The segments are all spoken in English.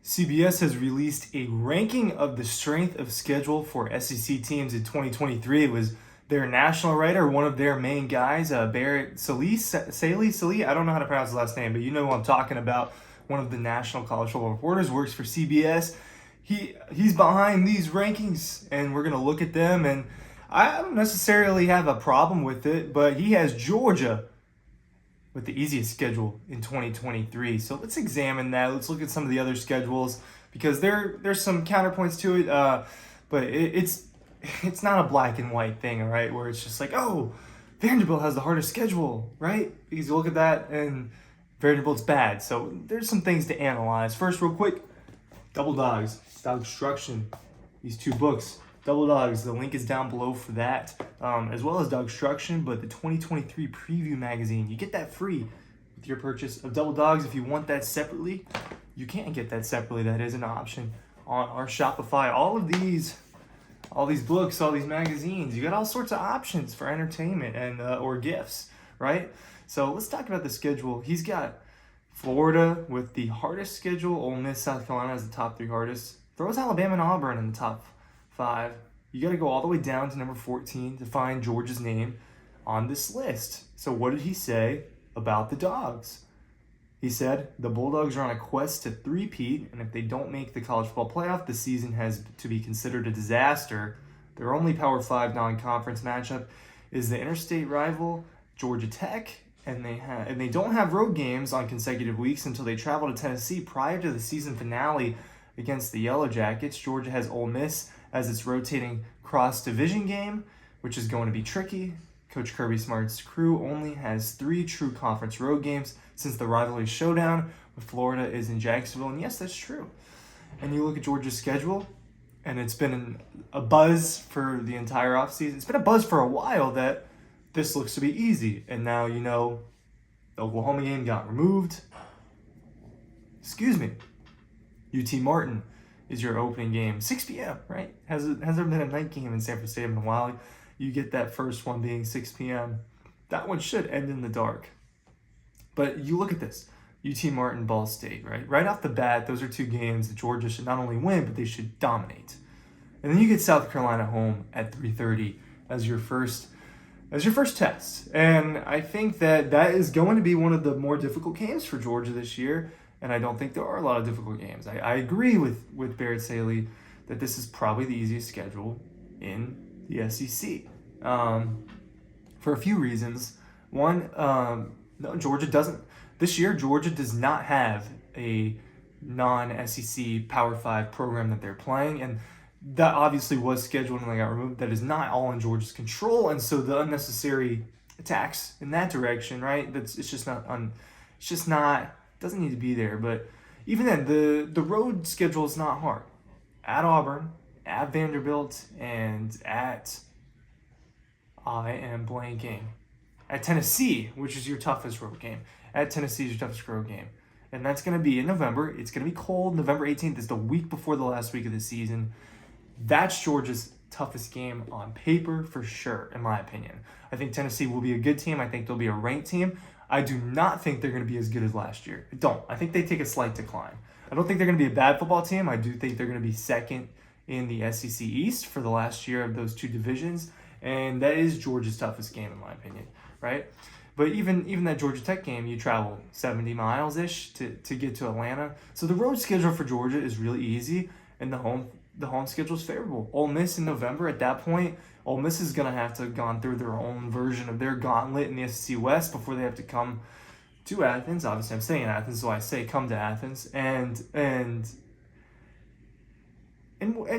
CBS has released a ranking of the strength of schedule for SEC teams in 2023. It was their national writer, one of their main guys, Barrett Sallee. I don't know how to pronounce his last name, but you know who I'm talking about. One of the national college football reporters, works for CBS. He's behind these rankings, and we're gonna look at them. And I don't necessarily have a problem with it, but he has Georgia with the easiest schedule in 2023. So let's examine that. Let's look at some of the other schedules because there's some counterpoints to it. But it's not a black and white thing, all right, where it's just like, oh, Vanderbilt has the hardest schedule, right? Because you look at that and Vanderbilt's bad. So there's some things to analyze. First, real quick, Double Dogs, Dawg Instruction, these two books. Double Dogs, the link is down below for that, as well as Dawg Instruction, but the 2023 Preview Magazine. You get that free with your purchase of Double Dogs. If you want that separately, you can get that separately. That is an option on our Shopify. All these books, all these magazines, you got all sorts of options for entertainment and or gifts, right? So let's talk about the schedule. He's got Florida with the hardest schedule. Ole Miss, South Carolina has the top 3 hardest. Throws Alabama and Auburn in the top 5. You got to go all the way down to number 14 to find Georgia's name on this list. So what did he say about the Dogs? He said, the Bulldogs are on a quest to three-peat, and if they don't make the college football playoff, the season has to be considered a disaster. Their only Power 5 non-conference matchup is the interstate rival Georgia Tech, and they don't have road games on consecutive weeks until they travel to Tennessee prior to the season finale against the Yellow Jackets. Georgia has Ole Miss as its rotating cross-division game, which is going to be tricky. Coach Kirby Smart's crew only has 3 true conference road games since the rivalry showdown with Florida is in Jacksonville. And yes, that's true. And you look at Georgia's schedule, and it's been a buzz for the entire offseason. It's been a buzz for a while that this looks to be easy. And now, you know, the Oklahoma game got removed. UT Martin is your opening game. 6 p.m., right? Has there been a night game in San Francisco in a while? You get that first one being 6 p.m. That one should end in the dark. But you look at this. UT Martin, Ball State, right? Right off the bat, those are 2 games that Georgia should not only win, but they should dominate. And then you get South Carolina home at 3:30 as your first test. And I think that is going to be one of the more difficult games for Georgia this year. And I don't think there are a lot of difficult games. I agree with Barrett Sallee that this is probably the easiest schedule in the SEC for a few reasons. One, no, Georgia doesn't. This year, Georgia does not have a non-SEC Power 5 program that they're playing. And that obviously was scheduled and they got removed. That is not all in Georgia's control. And so the unnecessary attacks in that direction, right? It's just not doesn't need to be there. But even then, the road schedule is not hard. At Auburn, at Vanderbilt, and at Tennessee, which is your toughest road game. At Tennessee is your toughest road game. And that's going to be in November. It's going to be cold. November 18th is the week before the last week of the season. That's Georgia's toughest game on paper for sure, in my opinion. I think Tennessee will be a good team. I think they'll be a ranked team. I do not think they're going to be as good as last year. I don't. I think they take a slight decline. I don't think they're going to be a bad football team. I do think they're going to be second in the SEC East for the last year of those 2 divisions. And that is Georgia's toughest game, in my opinion, right? But even that Georgia Tech game, you travel 70 miles-ish to get to Atlanta. So the road schedule for Georgia is really easy, and the home schedule is favorable. Ole Miss in November, at that point, Ole Miss is going to have to have gone through their own version of their gauntlet in the SEC West before they have to come to Athens. Obviously, I'm staying in Athens, so I say come to Athens. And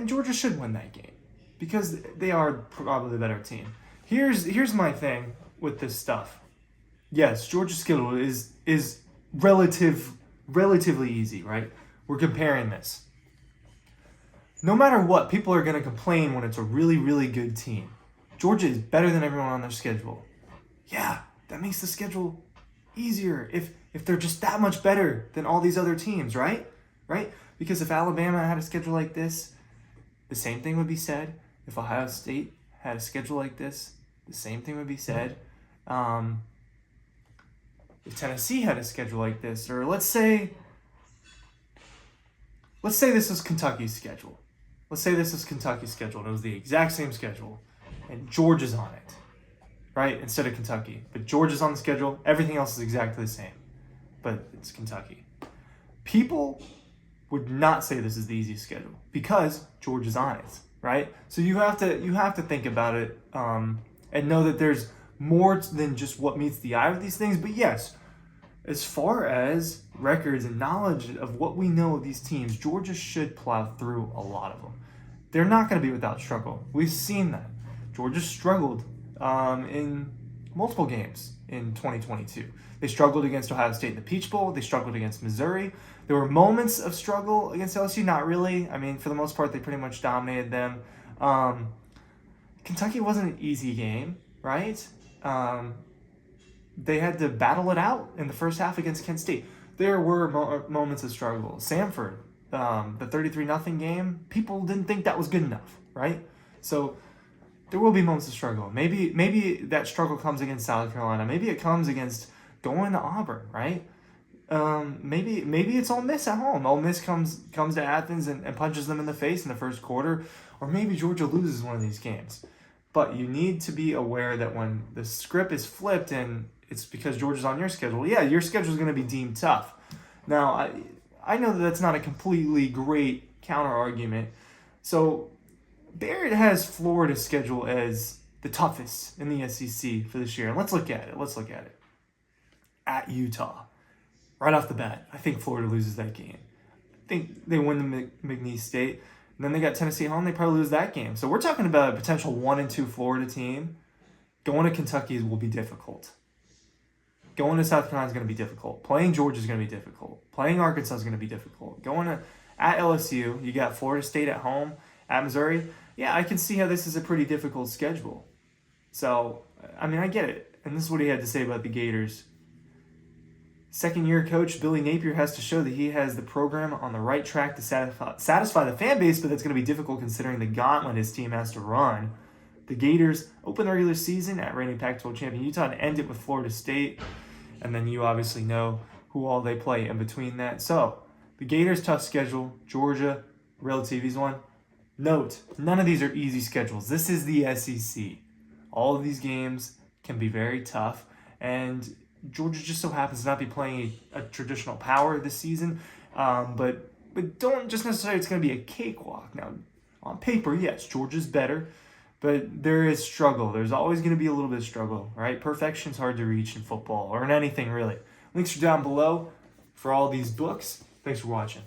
Georgia should win that game because they are probably the better team. Here's my thing with this stuff. Yes, Georgia's schedule is relatively easy, right? We're comparing this. No matter what, people are going to complain when it's a really, really good team. Georgia is better than everyone on their schedule. Yeah, that makes the schedule easier if they're just that much better than all these other teams, right? Right? Because if Alabama had a schedule like this, the same thing would be said. If Ohio State had a schedule like this, the same thing would be said. If Tennessee had a schedule like this, or let's say let's say this is Kentucky's schedule. Let's say this is Kentucky's schedule, and it was the exact same schedule, and Georgia's on it, right, instead of Kentucky. But Georgia's on the schedule. Everything else is exactly the same, but it's Kentucky. People would not say this is the easiest schedule because Georgia's on it, right? So you have to think about it and know that there's more than just what meets the eye with these things. But yes, as far as records and knowledge of what we know of these teams, Georgia should plow through a lot of them. They're not going to be without struggle. We've seen that. Georgia struggled in multiple games in 2022. They struggled against Ohio State in the Peach Bowl. They struggled against Missouri. There were moments of struggle against LSU, not really. I mean, for the most part, they pretty much dominated them. Kentucky wasn't an easy game, right? They had to battle it out in the first half against Kent State. There were moments of struggle. Samford, the 33-0 game, people didn't think that was good enough, right? So there will be moments of struggle. Maybe that struggle comes against South Carolina. Maybe it comes against going to Auburn, right? Maybe it's Ole Miss at home. Ole Miss comes to Athens and punches them in the face in the first quarter, or maybe Georgia loses one of these games. But you need to be aware that when the script is flipped and it's because Georgia's on your schedule, yeah, your schedule is going to be deemed tough. Now, I know that that's not a completely great counter argument. So Barrett has Florida's schedule as the toughest in the SEC for this year. And let's look at it. At Utah. Right off the bat, I think Florida loses that game. I think they win the McNeese State. And then they got Tennessee home. They probably lose that game. So we're talking about a potential 1-2 Florida team. Going to Kentucky will be difficult. Going to South Carolina is going to be difficult. Playing Georgia is going to be difficult. Playing Arkansas is going to be difficult. At LSU, you got Florida State at home. At Missouri, yeah, I can see how this is a pretty difficult schedule. So, I mean, I get it. And this is what he had to say about the Gators. Second-year coach Billy Napier has to show that he has the program on the right track to satisfy the fan base, but that's going to be difficult considering the gauntlet his team has to run. The Gators open the regular season at reigning Pac-12 champion Utah and end it with Florida State. And then you obviously know who all they play in between that. So, the Gators' tough schedule. Georgia, relative easy one. Note, none of these are easy schedules. This is the SEC. All of these games can be very tough. And Georgia just so happens to not be playing a traditional power this season. But don't just necessarily it's going to be a cakewalk. Now, on paper, yes, Georgia's better. But there is struggle. There's always going to be a little bit of struggle, right? Perfection's hard to reach in football or in anything, really. Links are down below for all these books. Thanks for watching.